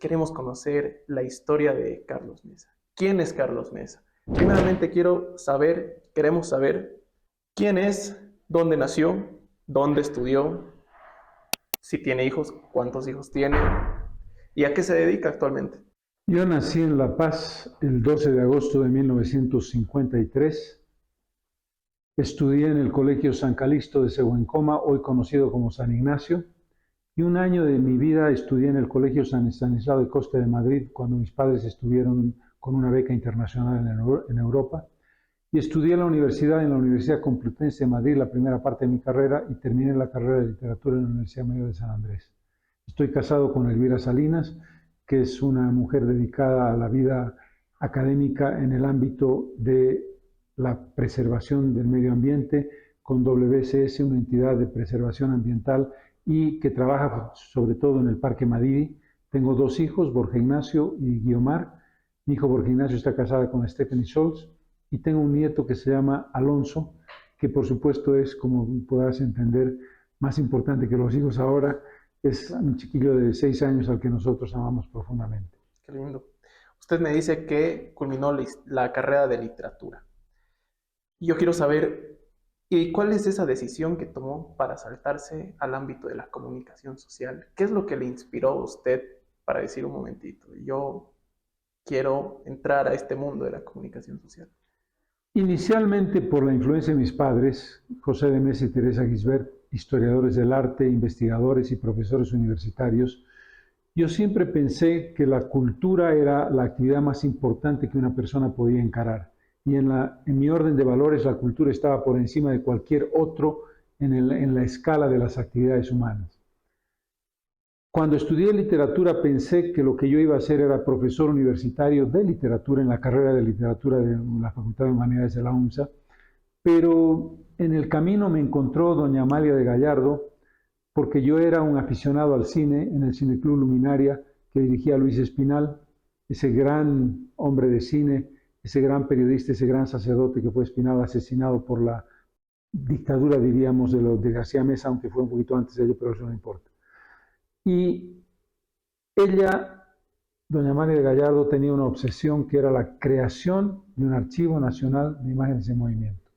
queremos conocer la historia de Carlos Mesa. ¿Quién es Carlos Mesa? Primeramente queremos saber quién es, dónde nació, dónde estudió, si tiene hijos, cuántos hijos tiene y a qué se dedica actualmente. Yo nací en La Paz el 12 de agosto de 1953. Estudié en el Colegio San Calixto de Cehuencoma, hoy conocido como San Ignacio, y un año de mi vida estudié en el Colegio San Estanislao de Costa de Madrid, cuando mis padres estuvieron con una beca internacional en Europa. Y estudié en la Universidad Complutense de Madrid, la primera parte de mi carrera, y terminé la carrera de literatura en la Universidad Mayor de San Andrés. Estoy casado con Elvira Salinas, que es una mujer dedicada a la vida académica en el ámbito de la preservación del medio ambiente, con WCS, una entidad de preservación ambiental, y que trabaja sobre todo en el Parque Madidi. Tengo dos hijos, Borja Ignacio y Guiomar. Mi hijo Borja Ignacio está casada con Stephanie Scholz, y tengo un nieto que se llama Alonso, que por supuesto es, como podrás entender, más importante que los hijos ahora. Es un chiquillo de 6 años al que nosotros amamos profundamente. Qué lindo. Usted me dice que culminó la carrera de literatura. Y yo quiero saber, ¿y cuál es esa decisión que tomó para saltarse al ámbito de la comunicación social? ¿Qué es lo que le inspiró a usted para decir un momentito, yo quiero entrar a este mundo de la comunicación social? Inicialmente por la influencia de mis padres, José de Mesa y Teresa Gisbert, historiadores del arte, investigadores y profesores universitarios. Yo siempre pensé que la cultura era la actividad más importante que una persona podía encarar. Y en mi orden de valores, la cultura estaba por encima de cualquier otro en la escala de las actividades humanas. Cuando estudié literatura pensé que lo que yo iba a hacer era profesor universitario de literatura en la carrera de literatura de la Facultad de Humanidades de la UNSA, pero en el camino me encontró doña Amalia de Gallardo, porque yo era un aficionado al cine en el Cineclub Luminaria que dirigía Luis Espinal, ese gran hombre de cine, ese gran periodista, ese gran sacerdote que fue Espinal asesinado por la dictadura, diríamos, de García Meza, aunque fue un poquito antes de ello, pero eso no importa. Y ella, doña María de Gallardo, tenía una obsesión que era la creación de un archivo nacional de imágenes en movimiento,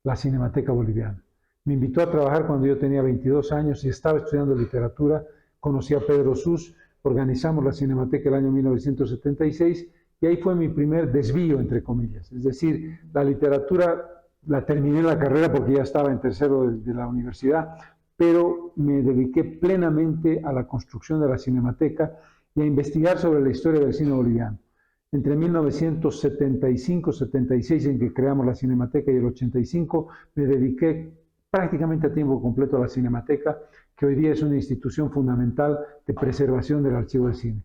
la Cinemateca Boliviana. Me invitó a trabajar cuando yo tenía 22 años y estaba estudiando literatura. Conocí a Pedro Sus, organizamos la Cinemateca el año 1976 y ahí fue mi primer desvío, entre comillas. Es decir, la literatura la terminé en la carrera porque ya estaba en tercero de la universidad, pero me dediqué plenamente a la construcción de la Cinemateca y a investigar sobre la historia del cine boliviano. Entre 1975-76, en que creamos la Cinemateca, y el 85, me dediqué prácticamente a tiempo completo a la Cinemateca, que hoy día es una institución fundamental de preservación del archivo del cine.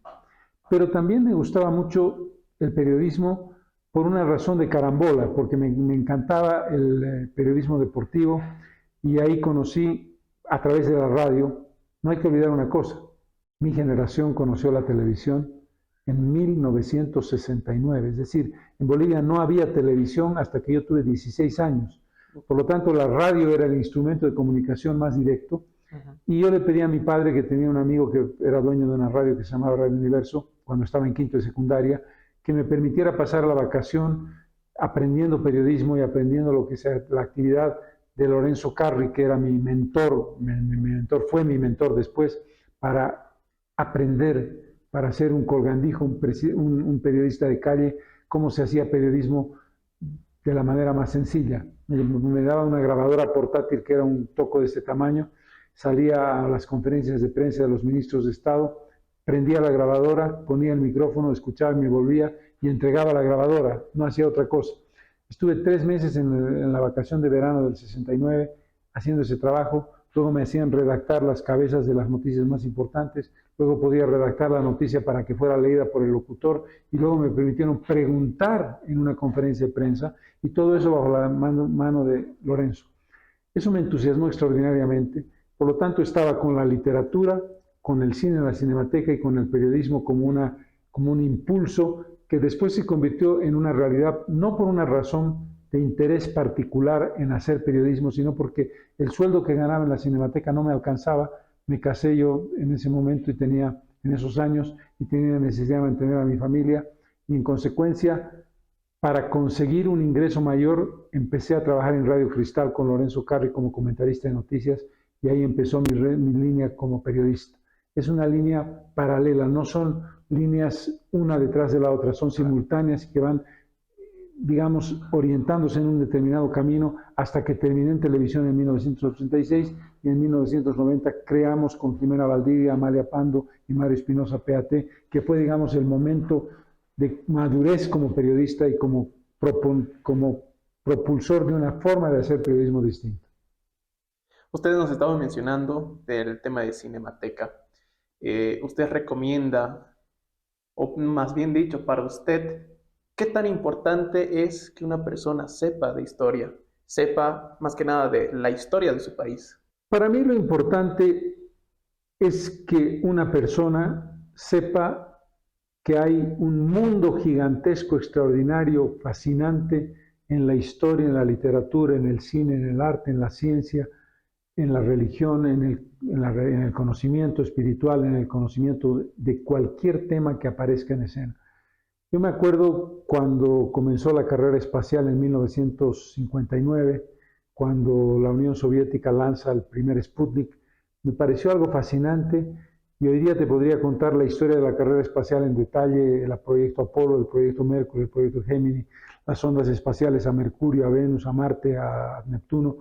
Pero también me gustaba mucho el periodismo por una razón de carambola, porque me encantaba el periodismo deportivo, y ahí conocí a través de la radio. No hay que olvidar una cosa, mi generación conoció la televisión en 1969, es decir, en Bolivia no había televisión hasta que yo tuve 16 años. Por lo tanto, la radio era el instrumento de comunicación más directo. Y yo le pedí a mi padre, que tenía un amigo que era dueño de una radio que se llamaba Radio Universo, cuando estaba en quinto de secundaria, que me permitiera pasar la vacación aprendiendo periodismo y aprendiendo lo que sea la actividad de Lorenzo Carri, que era mi mentor, fue mi mentor después, para aprender, para ser un colgandijo, un periodista de calle, cómo se hacía periodismo de la manera más sencilla. Me daba una grabadora portátil que era un toco de este tamaño, salía a las conferencias de prensa de los ministros de Estado, prendía la grabadora, ponía el micrófono, escuchaba y me volvía y entregaba la grabadora, no hacía otra cosa. Estuve 3 meses en la vacación de verano del 69 haciendo ese trabajo. Luego me hacían redactar las cabezas de las noticias más importantes, luego podía redactar la noticia para que fuera leída por el locutor, y luego me permitieron preguntar en una conferencia de prensa, y todo eso bajo la mano de Lorenzo. Eso me entusiasmó extraordinariamente. Por lo tanto, estaba con la literatura, con el cine, la Cinemateca, y con el periodismo como un impulso que después se convirtió en una realidad, no por una razón de interés particular en hacer periodismo, sino porque el sueldo que ganaba en la Cinemateca no me alcanzaba. Me casé yo en ese momento y tenía en esos años y tenía necesidad de mantener a mi familia y en consecuencia, para conseguir un ingreso mayor, empecé a trabajar en Radio Cristal con Lorenzo Carri como comentarista de noticias y ahí empezó mi línea como periodista. Es una línea paralela, no son líneas una detrás de la otra, son simultáneas y que van, digamos, orientándose en un determinado camino hasta que terminé en televisión en 1986 y en 1990 creamos con Jimena Valdivia, Amalia Pando y Mario Espinosa PAT, que fue, digamos, el momento de madurez como periodista y como propulsor de una forma de hacer periodismo distinto. Ustedes nos estaban mencionando del tema de Cinemateca. ¿Usted recomienda, o más bien dicho, para usted, qué tan importante es que una persona sepa de historia, sepa más que nada de la historia de su país? Para mí lo importante es que una persona sepa que hay un mundo gigantesco, extraordinario, fascinante en la historia, en la literatura, en el cine, en el arte, en la ciencia, en la religión, en el conocimiento espiritual, en el conocimiento de cualquier tema que aparezca en escena. Yo me acuerdo cuando comenzó la carrera espacial en 1959, cuando la Unión Soviética lanza el primer Sputnik, me pareció algo fascinante y hoy día te podría contar la historia de la carrera espacial en detalle, el proyecto Apolo, el proyecto Mercury, el proyecto Gemini, las ondas espaciales a Mercurio, a Venus, a Marte, a Neptuno.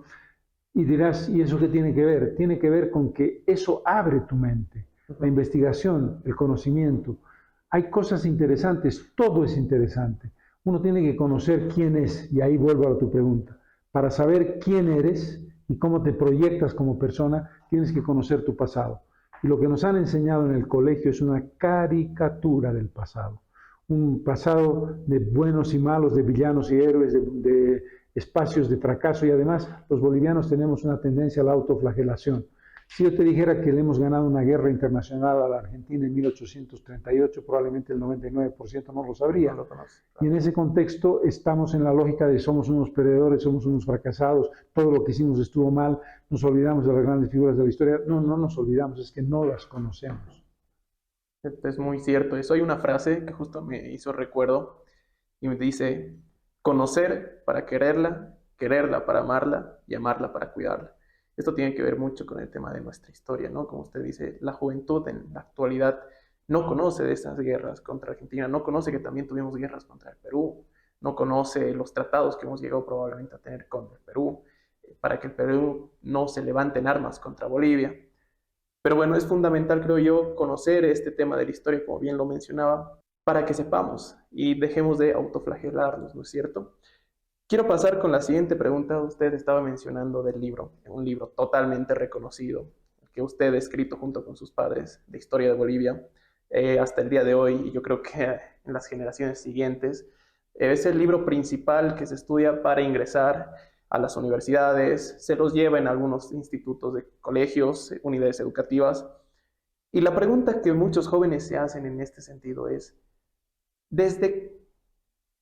Y dirás, ¿y eso qué tiene que ver? Tiene que ver con que eso abre tu mente, la investigación, el conocimiento. Hay cosas interesantes, todo es interesante. Uno tiene que conocer quién es, y ahí vuelvo a tu pregunta. Para saber quién eres y cómo te proyectas como persona, tienes que conocer tu pasado. Y lo que nos han enseñado en el colegio es una caricatura del pasado. Un pasado de buenos y malos, de villanos y héroes, de espacios de fracaso y además los bolivianos tenemos una tendencia a la autoflagelación. Si yo te dijera que le hemos ganado una guerra internacional a la Argentina en 1838, probablemente el 99% no lo sabría. No lo conoce, claro. Y en ese contexto estamos en la lógica de somos unos perdedores, somos unos fracasados, todo lo que hicimos estuvo mal, nos olvidamos de las grandes figuras de la historia. No, no nos olvidamos, es que no las conocemos. Es muy cierto eso. Hay una frase que justo me hizo recuerdo y me dice: conocer para quererla, quererla para amarla y amarla para cuidarla. Esto tiene que ver mucho con el tema de nuestra historia, ¿no? Como usted dice, la juventud en la actualidad no conoce de esas guerras contra Argentina, no conoce que también tuvimos guerras contra el Perú, no conoce los tratados que hemos llegado probablemente a tener con el Perú, para que el Perú no se levante en armas contra Bolivia. Pero bueno, es fundamental, creo yo, conocer este tema de la historia, como bien lo mencionaba, para que sepamos y dejemos de autoflagelarnos, ¿no es cierto? Quiero pasar con la siguiente pregunta. Usted estaba mencionando del libro, un libro totalmente reconocido, que usted ha escrito junto con sus padres, de historia de Bolivia, hasta el día de hoy, y yo creo que en las generaciones siguientes. Es el libro principal que se estudia para ingresar a las universidades, se los lleva en algunos institutos de colegios, unidades educativas. Y la pregunta que muchos jóvenes se hacen en este sentido es: ¿desde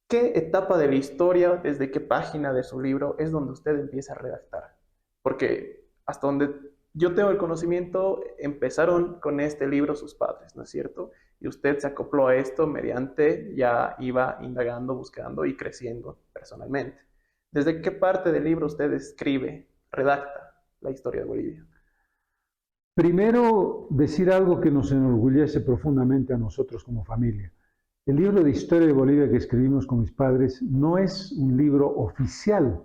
qué etapa de la historia, desde qué página de su libro es donde usted empieza a redactar? Porque hasta donde yo tengo el conocimiento, empezaron con este libro sus padres, ¿no es cierto? Y usted se acopló a esto mediante ya iba indagando, buscando y creciendo personalmente. ¿Desde qué parte del libro usted escribe, redacta la historia de Bolivia? Primero, decir algo que nos enorgullece profundamente a nosotros como familia. El libro de historia de Bolivia que escribimos con mis padres no es un libro oficial,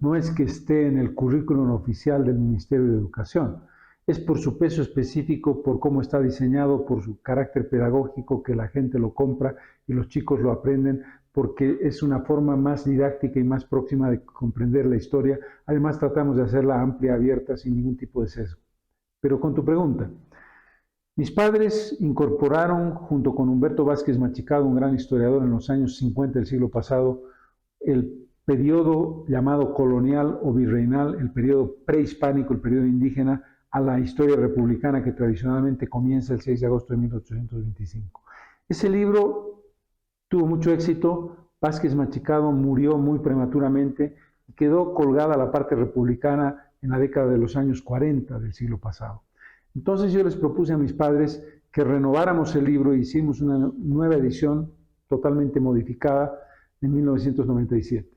no es que esté en el currículum oficial del Ministerio de Educación. Es por su peso específico, por cómo está diseñado, por su carácter pedagógico, que la gente lo compra y los chicos lo aprenden, porque es una forma más didáctica y más próxima de comprender la historia. Además, tratamos de hacerla amplia, abierta, sin ningún tipo de sesgo. Pero con tu pregunta, mis padres incorporaron, junto con Humberto Vázquez Machicado, un gran historiador en los años 50 del siglo pasado, el periodo llamado colonial o virreinal, el periodo prehispánico, el periodo indígena, a la historia republicana que tradicionalmente comienza el 6 de agosto de 1825. Ese libro tuvo mucho éxito. Vázquez Machicado murió muy prematuramente y quedó colgada la parte republicana en la década de los años 40 del siglo pasado. Entonces yo les propuse a mis padres que renováramos el libro e hicimos una nueva edición totalmente modificada en 1997.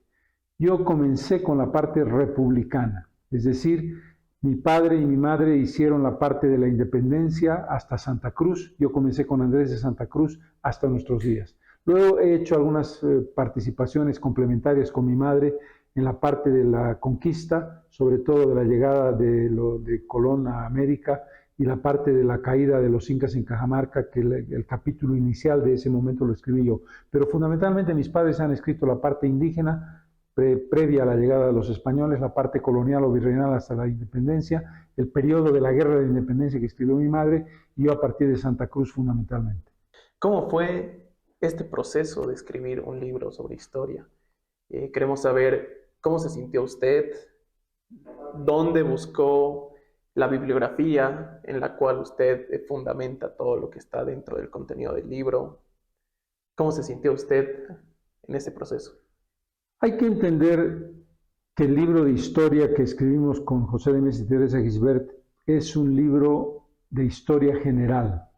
Yo comencé con la parte republicana, es decir, mi padre y mi madre hicieron la parte de la independencia hasta Santa Cruz. Yo comencé con Andrés de Santa Cruz hasta nuestros días. Luego he hecho algunas participaciones complementarias con mi madre en la parte de la conquista, sobre todo de la llegada de Colón a América y la parte de la caída de los incas en Cajamarca, que el capítulo inicial de ese momento lo escribí yo. Pero fundamentalmente mis padres han escrito la parte indígena, previa a la llegada de los españoles, la parte colonial o virreinal hasta la independencia, el periodo de la guerra de independencia que escribió mi madre, y yo a partir de Santa Cruz fundamentalmente. ¿Cómo fue este proceso de escribir un libro sobre historia? Queremos saber cómo se sintió usted, dónde buscó la bibliografía en la cual usted fundamenta todo lo que está dentro del contenido del libro. ¿Cómo se sintió usted en ese proceso? Hay que entender que el libro de historia que escribimos con José de Mes y Teresa Gisbert es un libro de historia general,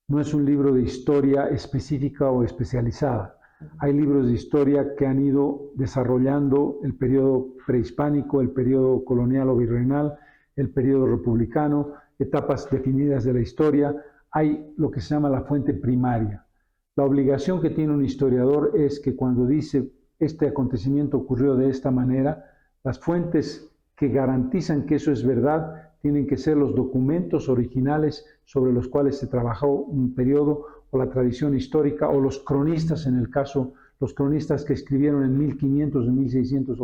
no es un libro de historia específica o especializada. Hay libros de historia que han ido desarrollando el periodo prehispánico, el periodo colonial o virreinal, el periodo republicano, etapas definidas de la historia. Hay lo que se llama la fuente primaria. La obligación que tiene un historiador es que cuando dice este acontecimiento ocurrió de esta manera, las fuentes que garantizan que eso es verdad tienen que ser los documentos originales sobre los cuales se trabajó un periodo o la tradición histórica o los cronistas, en el caso, los cronistas que escribieron en 1500 y 1600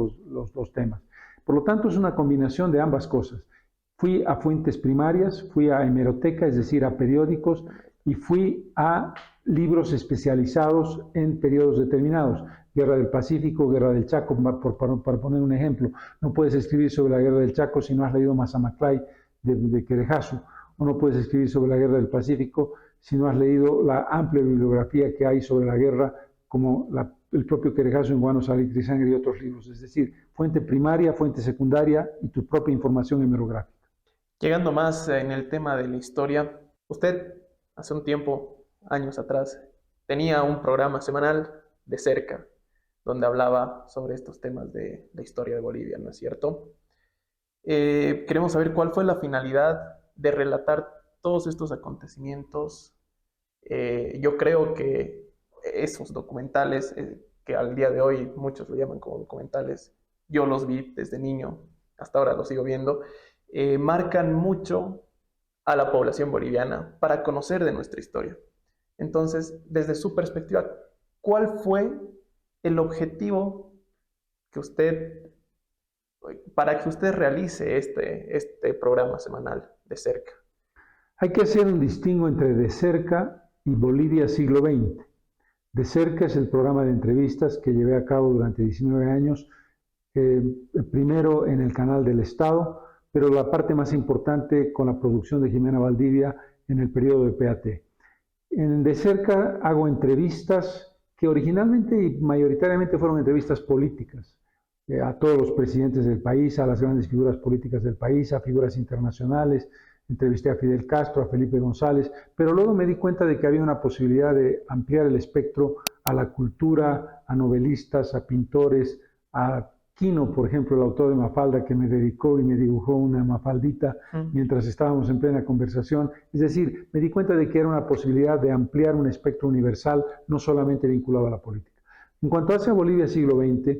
los temas. Por lo tanto, es una combinación de ambas cosas. Fui a fuentes primarias, fui a hemeroteca, es decir, a periódicos, y fui a libros especializados en periodos determinados. Guerra del Pacífico, Guerra del Chaco, para poner un ejemplo. No puedes escribir sobre la Guerra del Chaco si no has leído Mazamaclay de Querejazu, o no puedes escribir sobre la Guerra del Pacífico si no has leído la amplia bibliografía que hay sobre la guerra, como el propio Querejazu en Guano, Salitre y Sangre y otros libros. Es decir, fuente primaria, fuente secundaria y tu propia información hemerográfica. Llegando más en el tema de la historia, usted hace un tiempo, años atrás, tenía un programa semanal de cerca, donde hablaba sobre estos temas de la historia de Bolivia, ¿no es cierto? Queremos saber cuál fue la finalidad de relatar todos estos acontecimientos. Yo creo que esos documentales, que al día de hoy muchos lo llaman como documentales, yo los vi desde niño, hasta ahora los sigo viendo, marcan mucho a la población boliviana para conocer de nuestra historia. Entonces, desde su perspectiva, ¿cuál fue el objetivo para que usted realice este programa semanal de cerca? Hay que hacer un distingo entre De Cerca y Bolivia siglo XX. De Cerca es el programa de entrevistas que llevé a cabo durante 19 años, primero en el canal del Estado, pero la parte más importante con la producción de Jimena Valdivia en el periodo de PAT. En De Cerca hago entrevistas que originalmente y mayoritariamente fueron entrevistas políticas, a todos los presidentes del país, a las grandes figuras políticas del país, a figuras internacionales. Entrevisté a Fidel Castro, a Felipe González, pero luego me di cuenta de que había una posibilidad de ampliar el espectro a la cultura, a novelistas, a pintores, a Quino, por ejemplo, el autor de Mafalda, que me dedicó y me dibujó una mafaldita mientras estábamos en plena conversación. Es decir, me di cuenta de que era una posibilidad de ampliar un espectro universal, no solamente vinculado a la política. En cuanto hace a Bolivia siglo XX,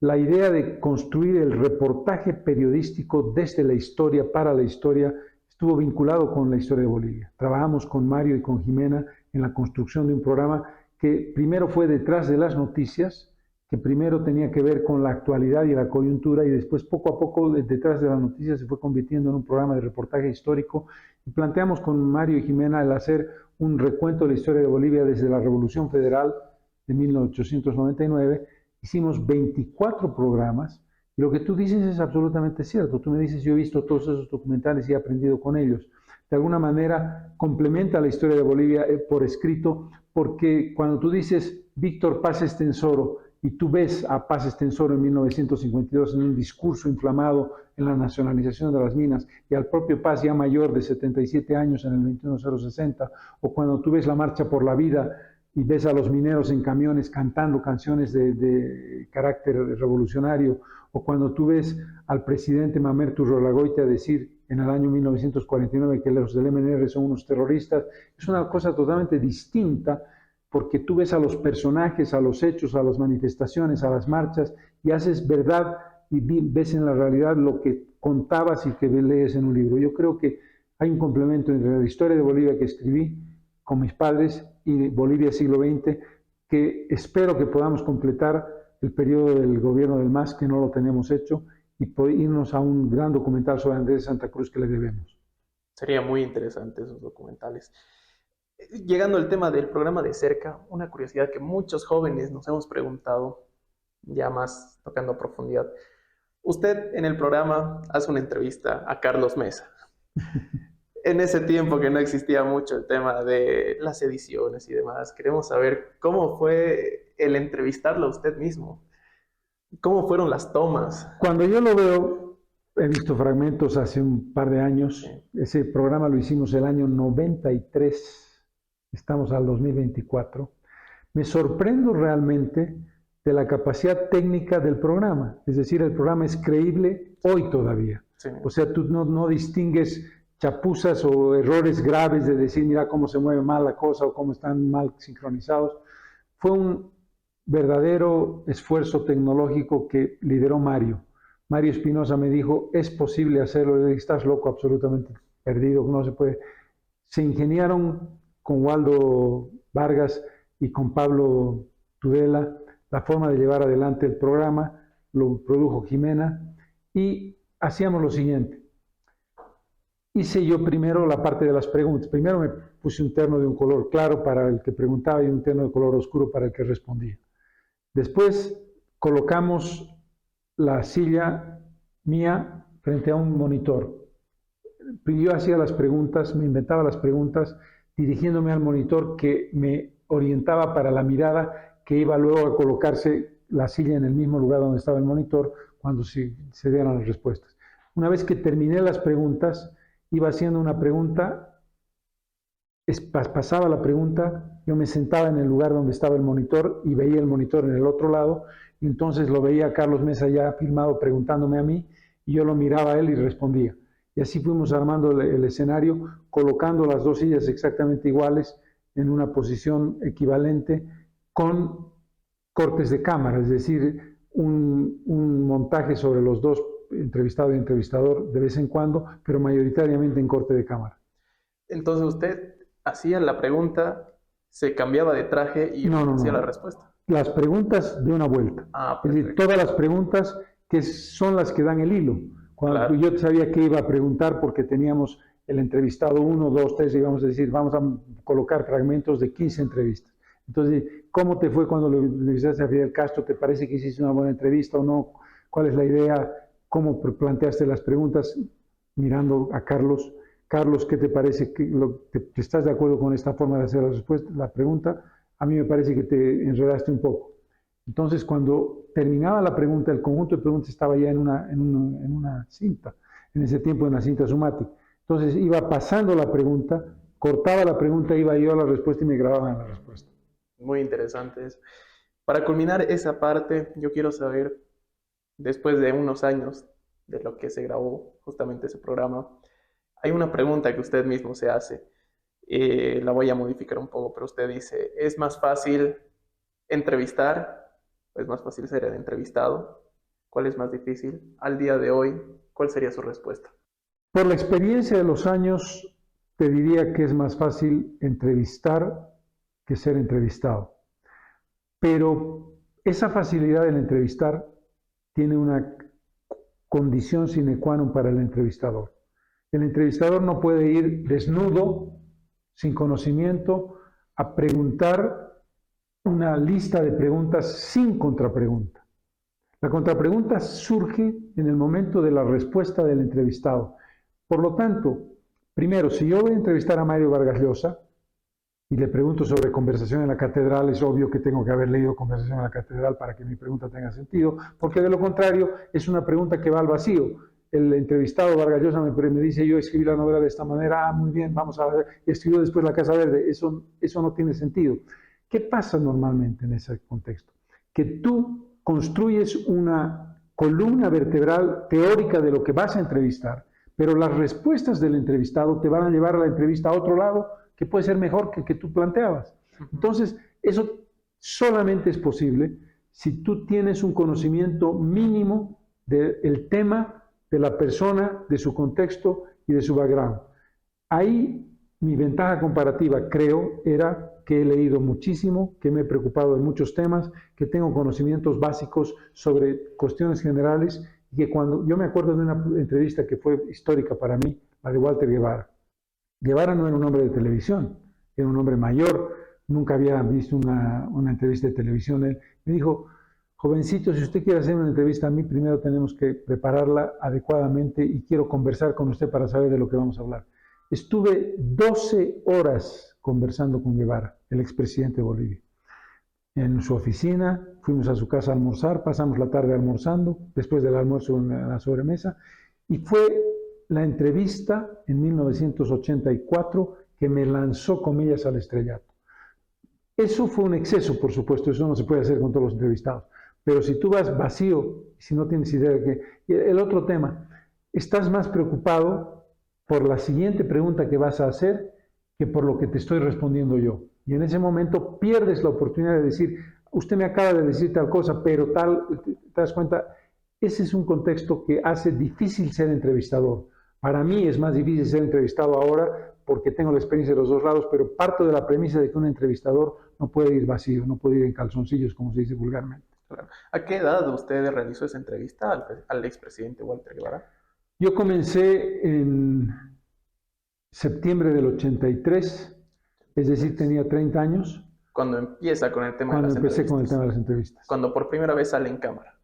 la idea de construir el reportaje periodístico desde la historia para la historia estuvo vinculado con la historia de Bolivia. Trabajamos con Mario y con Jimena en la construcción de un programa que primero fue detrás de las noticias, que primero tenía que ver con la actualidad y la coyuntura, y después poco a poco detrás de las noticias se fue convirtiendo en un programa de reportaje histórico. Y planteamos con Mario y Jimena el hacer un recuento de la historia de Bolivia desde la Revolución Federal de 1899. Hicimos 24 programas, y lo que tú dices es absolutamente cierto. Tú me dices, yo he visto todos esos documentales y he aprendido con ellos. De alguna manera complementa la historia de Bolivia por escrito, porque cuando tú dices Víctor Paz Estensoro y tú ves a Paz Estenssoro en 1952 en un discurso inflamado en la nacionalización de las minas, y al propio Paz ya mayor de 77 años en el 21060, o cuando tú ves la Marcha por la Vida y ves a los mineros en camiones cantando canciones de carácter revolucionario, o cuando tú ves al presidente Mamerto Urrolagoite decir en el año 1949 que los del MNR son unos terroristas, es una cosa totalmente distinta, porque tú ves a los personajes, a los hechos, a las manifestaciones, a las marchas, y haces verdad y ves en la realidad lo que contabas y que lees en un libro. Yo creo que hay un complemento entre la historia de Bolivia que escribí con mis padres y Bolivia siglo XX, que espero que podamos completar el periodo del gobierno del MAS, que no lo tenemos hecho, y irnos a un gran documental sobre Andrés de Santa Cruz que le debemos. Sería muy interesante esos documentales. Llegando al tema del programa de cerca, una curiosidad que muchos jóvenes nos hemos preguntado, ya más tocando a profundidad. Usted en el programa hace una entrevista a Carlos Mesa. En ese tiempo que no existía mucho el tema de las ediciones y demás, queremos saber cómo fue el entrevistarlo a usted mismo. ¿Cómo fueron las tomas? Cuando yo lo veo, he visto fragmentos hace un par de años. Sí. Ese programa lo hicimos el año 93, estamos al 2024. Me sorprendo realmente de la capacidad técnica del programa. Es decir, el programa es creíble hoy todavía. Sí. O sea, tú no distingues chapuzas o errores graves de decir, mira cómo se mueve mal la cosa o cómo están mal sincronizados. Fue un verdadero esfuerzo tecnológico que lideró Mario. Mario Espinosa me dijo, es posible hacerlo. Le dije, estás loco, absolutamente perdido, no se puede. Se ingeniaron con Waldo Vargas y con Pablo Tudela la forma de llevar adelante el programa, lo produjo Jimena, y hacíamos lo siguiente. Hice yo primero la parte de las preguntas. Primero me puse un terno de un color claro para el que preguntaba y un terno de color oscuro para el que respondía. Después colocamos la silla mía frente a un monitor. Yo hacía las preguntas, me inventaba las preguntas, dirigiéndome al monitor que me orientaba para la mirada que iba luego a colocarse la silla en el mismo lugar donde estaba el monitor cuando se dieran las respuestas. Una vez que terminé las preguntas, iba haciendo una pregunta, pasaba la pregunta, yo me sentaba en el lugar donde estaba el monitor y veía el monitor en el otro lado, y entonces lo veía a Carlos Mesa ya filmado preguntándome a mí, y yo lo miraba a él y respondía. Y así fuimos armando el escenario, colocando las dos sillas exactamente iguales en una posición equivalente con cortes de cámara, es decir, un montaje sobre los dos, entrevistado y entrevistador, de vez en cuando, pero mayoritariamente en corte de cámara. Entonces usted hacía la pregunta, se cambiaba de traje y hacía la respuesta. Las preguntas de una vuelta. Es decir, todas las preguntas que son las que dan el hilo. Cuando yo sabía que iba a preguntar porque teníamos el entrevistado 1, 2, 3, y vamos a decir, vamos a colocar fragmentos de 15 entrevistas. Entonces, ¿cómo te fue cuando le entrevistaste a Fidel Castro? ¿Te parece que hiciste una buena entrevista o no? ¿Cuál es la idea? ¿Cómo planteaste las preguntas? Mirando a Carlos. Carlos, ¿qué te parece? ¿Estás de acuerdo con esta forma de hacer la pregunta? A mí me parece que te enredaste un poco. Entonces, cuando terminaba la pregunta, el conjunto de preguntas estaba ya en una cinta, en ese tiempo en la cinta Sumatic. Entonces, iba pasando la pregunta, cortaba la pregunta, iba yo a la respuesta y me grababan la respuesta. Muy interesante eso. Para culminar esa parte, yo quiero saber, después de unos años de lo que se grabó justamente ese programa, hay una pregunta que usted mismo se hace. La voy a modificar un poco, pero usted dice, ¿es más fácil entrevistar o es más fácil ser el entrevistado? ¿Cuál es más difícil? Al día de hoy, ¿cuál sería su respuesta? Por la experiencia de los años, te diría que es más fácil entrevistar que ser entrevistado. Pero esa facilidad del entrevistar tiene una condición sine qua non para el entrevistador. El entrevistador no puede ir desnudo, sin conocimiento, a preguntar una lista de preguntas sin contrapregunta. La contrapregunta surge en el momento de la respuesta del entrevistado. Por lo tanto, primero, si yo voy a entrevistar a Mario Vargas Llosa, y le pregunto sobre Conversación en la Catedral, es obvio que tengo que haber leído Conversación en la Catedral para que mi pregunta tenga sentido, porque de lo contrario es una pregunta que va al vacío. El entrevistado Vargas Llosa me dice, yo escribí la novela de esta manera, muy bien, vamos a ver, y escribió después La Casa Verde, eso no tiene sentido. ¿Qué pasa normalmente en ese contexto? Que tú construyes una columna vertebral teórica de lo que vas a entrevistar, pero las respuestas del entrevistado te van a llevar a la entrevista a otro lado que puede ser mejor que el que tú planteabas. Entonces, eso solamente es posible si tú tienes un conocimiento mínimo del tema, de la persona, de su contexto y de su background. Ahí mi ventaja comparativa, creo, era que he leído muchísimo, que me he preocupado de muchos temas, que tengo conocimientos básicos sobre cuestiones generales y que cuando yo me acuerdo de una entrevista que fue histórica para mí, la de Walter Guevara. Guevara no era un hombre de televisión, era un hombre mayor, nunca había visto una entrevista de televisión. Él me dijo, jovencito, si usted quiere hacer una entrevista a mí, primero tenemos que prepararla adecuadamente y quiero conversar con usted para saber de lo que vamos a hablar. Estuve 12 horas conversando con Guevara, el expresidente de Bolivia. En su oficina, fuimos a su casa a almorzar, pasamos la tarde almorzando, después del almuerzo en la sobremesa, y fue la entrevista en 1984 que me lanzó comillas al estrellato. Eso fue un exceso, por supuesto, eso no se puede hacer con todos los entrevistados, pero si tú vas vacío, si no tienes idea de qué... El otro tema, estás más preocupado por la siguiente pregunta que vas a hacer que por lo que te estoy respondiendo yo. Y en ese momento pierdes la oportunidad de decir, usted me acaba de decir tal cosa, pero tal, te das cuenta, ese es un contexto que hace difícil ser entrevistador. Para mí es más difícil ser entrevistado ahora porque tengo la experiencia de los dos lados, pero parto de la premisa de que un entrevistador no puede ir vacío, no puede ir en calzoncillos, como se dice vulgarmente. Claro. ¿A qué edad usted realizó esa entrevista al expresidente Walter Guevara? Yo comencé en septiembre del 83, es decir, tenía 30 años. Cuando empieza con el tema Cuando de las empecé con el entrevistas. tema de las entrevistas. Cuando por primera vez sale en cámara.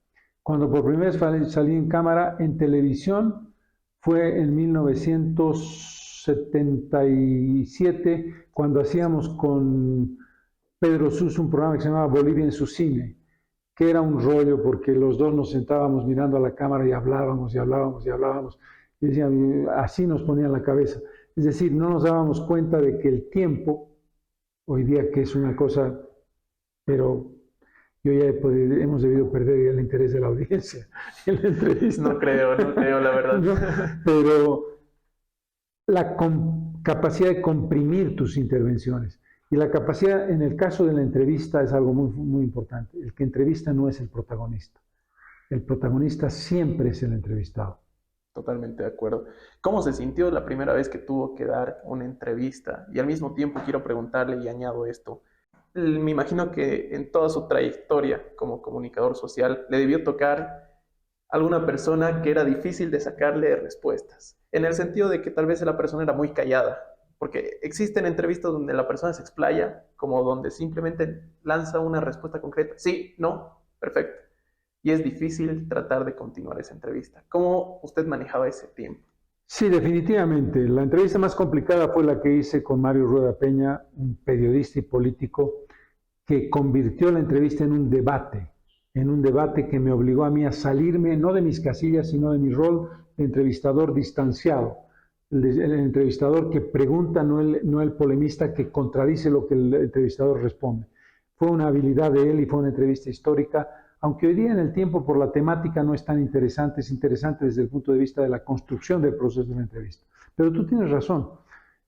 Cuando por primera vez salí en cámara en televisión fue en 1977, cuando hacíamos con Pedro Sus un programa que se llamaba Bolivia en su cine, que era un rollo porque los dos nos sentábamos mirando a la cámara y hablábamos y hablábamos y hablábamos. Y decían, así nos ponían la cabeza. Es decir, no nos dábamos cuenta de que el tiempo, hoy día que es una cosa, pero yo ya hemos debido perder el interés de la audiencia en la entrevista. No creo, la verdad. No, pero la capacidad de comprimir tus intervenciones y la capacidad, en el caso de la entrevista, es algo muy, muy importante. El que entrevista no es el protagonista. El protagonista siempre es el entrevistado. Totalmente de acuerdo. ¿Cómo se sintió la primera vez que tuvo que dar una entrevista? Y al mismo tiempo quiero preguntarle y añado esto. Me imagino que en toda su trayectoria como comunicador social le debió tocar alguna persona que era difícil de sacarle respuestas, en el sentido de que tal vez la persona era muy callada, porque existen entrevistas donde la persona se explaya, como donde simplemente lanza una respuesta concreta, sí, no, perfecto, y es difícil tratar de continuar esa entrevista. ¿Cómo usted manejaba ese tiempo? Sí, definitivamente. La entrevista más complicada fue la que hice con Mario Rueda Peña, un periodista y político que convirtió la entrevista en un debate que me obligó a mí a salirme, no de mis casillas, sino de mi rol de entrevistador distanciado. El entrevistador que pregunta, no el polemista que contradice lo que el entrevistador responde. Fue una habilidad de él y fue una entrevista histórica, aunque hoy día en el tiempo por la temática no es tan interesante, es interesante desde el punto de vista de la construcción del proceso de la entrevista. Pero tú tienes razón,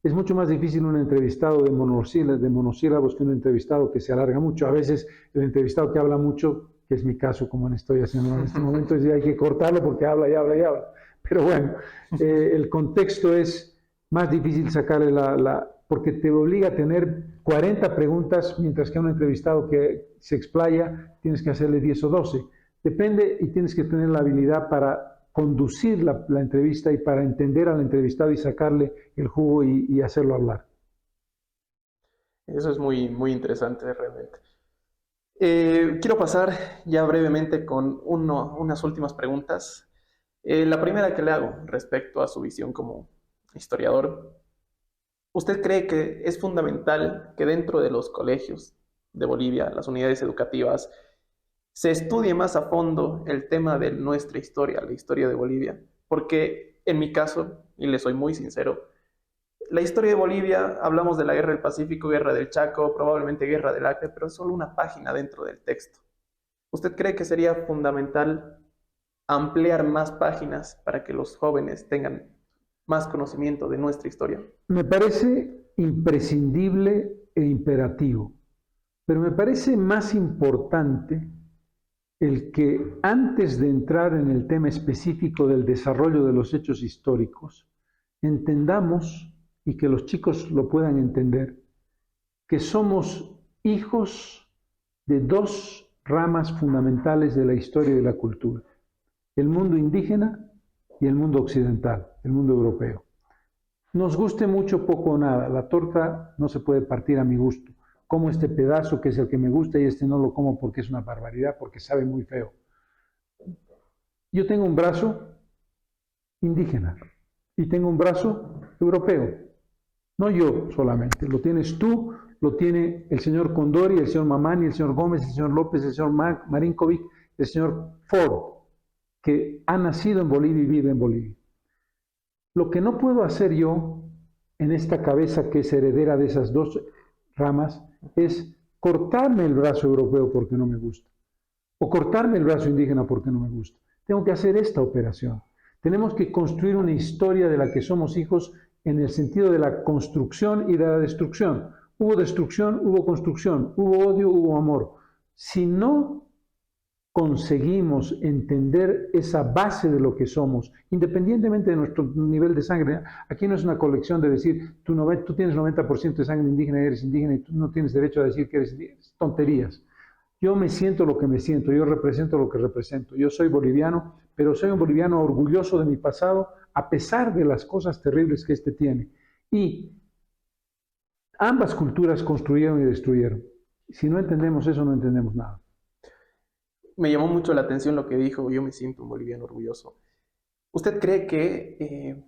es mucho más difícil un entrevistado de monosílabos que un entrevistado que se alarga mucho. A veces el entrevistado que habla mucho, que es mi caso como estoy haciendo en este momento, hay que cortarlo porque habla y habla y habla. Pero bueno, el contexto es más difícil sacarle porque te obliga a tener 40 preguntas, mientras que a un entrevistado que se explaya tienes que hacerle 10 o 12. Depende y tienes que tener la habilidad para conducir la entrevista y para entender al entrevistado y sacarle el jugo y hacerlo hablar. Eso es muy, muy interesante realmente. Quiero pasar ya brevemente con unas últimas preguntas. La primera que le hago respecto a su visión como historiador. ¿Usted cree que es fundamental que dentro de los colegios de Bolivia, las unidades educativas, se estudie más a fondo el tema de nuestra historia, la historia de Bolivia? Porque en mi caso, y le soy muy sincero, la historia de Bolivia, hablamos de la Guerra del Pacífico, Guerra del Chaco, probablemente Guerra del Acre, pero es solo una página dentro del texto. ¿Usted cree que sería fundamental ampliar más páginas para que los jóvenes tengan más conocimiento de nuestra historia? Me parece imprescindible e imperativo, pero me parece más importante el que antes de entrar en el tema específico del desarrollo de los hechos históricos, entendamos, y que los chicos lo puedan entender, que somos hijos de dos ramas fundamentales de la historia y de la cultura: el mundo indígena y el mundo occidental, el mundo europeo. Nos guste mucho, poco o nada, la torta no se puede partir a mi gusto. Como este pedazo que es el que me gusta y este no lo como porque es una barbaridad, porque sabe muy feo. Yo tengo un brazo indígena y tengo un brazo europeo. No yo solamente, lo tienes tú, lo tiene el señor Condori, el señor Mamani, el señor Gómez, el señor López, el señor Marinkovic, el señor Ford, que ha nacido en Bolivia y vive en Bolivia. Lo que no puedo hacer yo en esta cabeza que es heredera de esas dos ramas es cortarme el brazo europeo porque no me gusta, o cortarme el brazo indígena porque no me gusta. Tengo que hacer esta operación. Tenemos que construir una historia de la que somos hijos en el sentido de la construcción y de la destrucción. Hubo destrucción, hubo construcción, hubo odio, hubo amor. Si no conseguimos entender esa base de lo que somos, independientemente de nuestro nivel de sangre, aquí no es una colección de decir, tú tienes 90% de sangre indígena y eres indígena y tú no tienes derecho a decir que eres indígena. Tonterías. Yo me siento lo que me siento, yo represento lo que represento. Yo soy boliviano, pero soy un boliviano orgulloso de mi pasado, a pesar de las cosas terribles que este tiene. Y ambas culturas construyeron y destruyeron. Si no entendemos eso, no entendemos nada. Me llamó mucho la atención lo que dijo, yo me siento un boliviano orgulloso. ¿Usted cree que,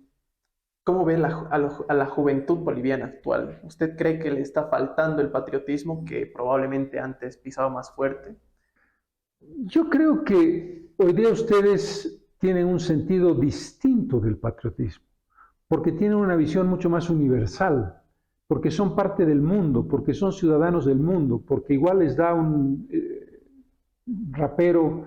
cómo ve a la juventud boliviana actual? ¿Usted cree que le está faltando el patriotismo que probablemente antes pisaba más fuerte? Yo creo que hoy día ustedes tienen un sentido distinto del patriotismo, porque tienen una visión mucho más universal, porque son parte del mundo, porque son ciudadanos del mundo, porque igual les da un rapero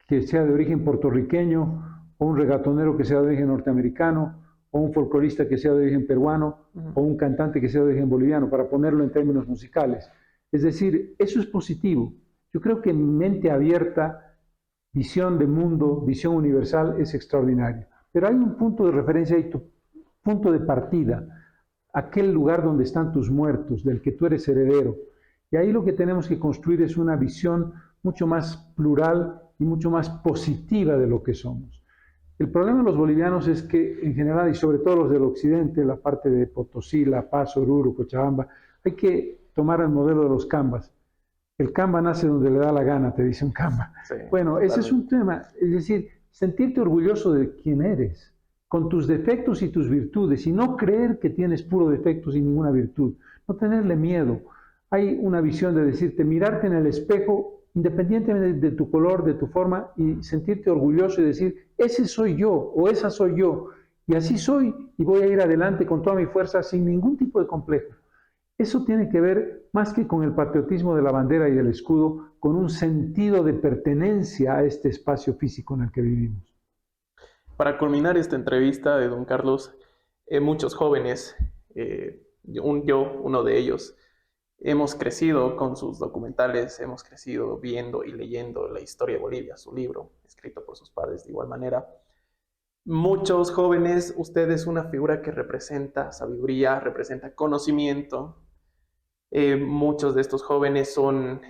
que sea de origen puertorriqueño, o un regatonero que sea de origen norteamericano, o un folclorista que sea de origen peruano, o un cantante que sea de origen boliviano, para ponerlo en términos musicales. Es decir, eso es positivo. Yo creo que mente abierta, visión de mundo, visión universal es extraordinario. Pero hay un punto de referencia y tu punto de partida, aquel lugar donde están tus muertos, del que tú eres heredero. Y ahí lo que tenemos que construir es una visión mucho más plural y mucho más positiva de lo que somos. El problema de los bolivianos es que en general, y sobre todo los del occidente, la parte de Potosí, La Paz, Oruro, Cochabamba, hay que tomar el modelo de los cambas. El camba nace donde le da la gana, te dice un camba. Sí, bueno, ese es totalmente. un tema, es decir, sentirte orgulloso de quién eres, con tus defectos y tus virtudes, y no creer que tienes puro defectos y ninguna virtud, no tenerle miedo. Hay una visión de decirte, mirarte en el espejo, independientemente de tu color, de tu forma, y sentirte orgulloso y decir, ese soy yo o esa soy yo, y así soy, y voy a ir adelante con toda mi fuerza sin ningún tipo de complejo. Eso tiene que ver, más que con el patriotismo de la bandera y del escudo, con un sentido de pertenencia a este espacio físico en el que vivimos. Para culminar esta entrevista de don Carlos, muchos jóvenes, uno de ellos, hemos crecido con sus documentales, hemos crecido viendo y leyendo la historia de Bolivia, su libro, escrito por sus padres de igual manera. Muchos jóvenes, usted es una figura que representa sabiduría, representa conocimiento. Muchos de estos jóvenes son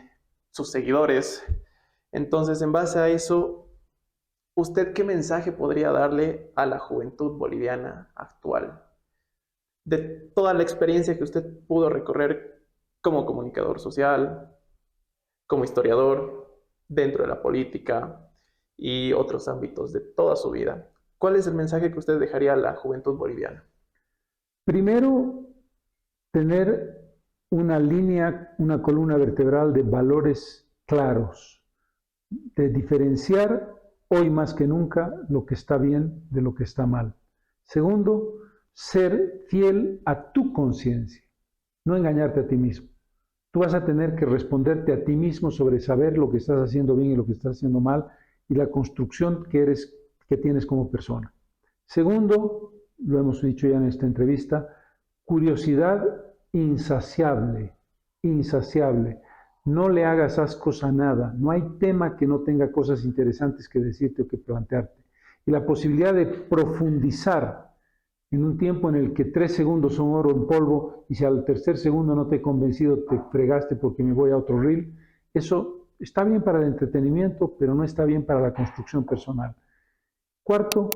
sus seguidores. Entonces, en base a eso, ¿usted qué mensaje podría darle a la juventud boliviana actual? De toda la experiencia que usted pudo recorrer como comunicador social, como historiador, dentro de la política y otros ámbitos de toda su vida. ¿Cuál es el mensaje que usted dejaría a la juventud boliviana? Primero, tener una línea, una columna vertebral de valores claros, de diferenciar hoy más que nunca lo que está bien de lo que está mal. Segundo, ser fiel a tu conciencia, no engañarte a ti mismo. Tú vas a tener que responderte a ti mismo sobre saber lo que estás haciendo bien y lo que estás haciendo mal y la construcción que tienes como persona. Segundo, lo hemos dicho ya en esta entrevista, curiosidad insaciable, insaciable. No le hagas ascos a nada. No hay tema que no tenga cosas interesantes que decirte o que plantearte. Y la posibilidad de profundizar en un tiempo en el que 3 segundos son oro en polvo y si al tercer segundo no te he convencido, te fregaste porque me voy a otro reel. Eso está bien para el entretenimiento, pero no está bien para la construcción personal. Cuarto,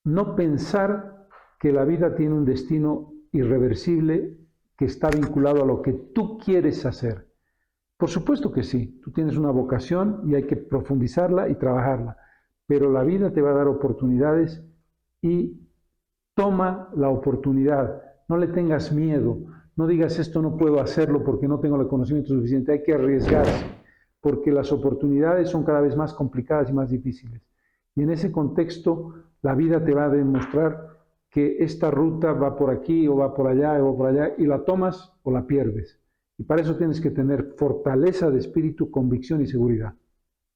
no pensar que la vida tiene un destino irreversible que está vinculado a lo que tú quieres hacer. Por supuesto que sí, tú tienes una vocación y hay que profundizarla y trabajarla, pero la vida te va a dar oportunidades y toma la oportunidad, no le tengas miedo, no digas esto no puedo hacerlo porque no tengo el conocimiento suficiente, hay que arriesgarse, porque las oportunidades son cada vez más complicadas y más difíciles. Y en ese contexto, la vida te va a demostrar que esta ruta va por aquí o va por allá o va por allá y la tomas o la pierdes. Y para eso tienes que tener fortaleza de espíritu, convicción y seguridad.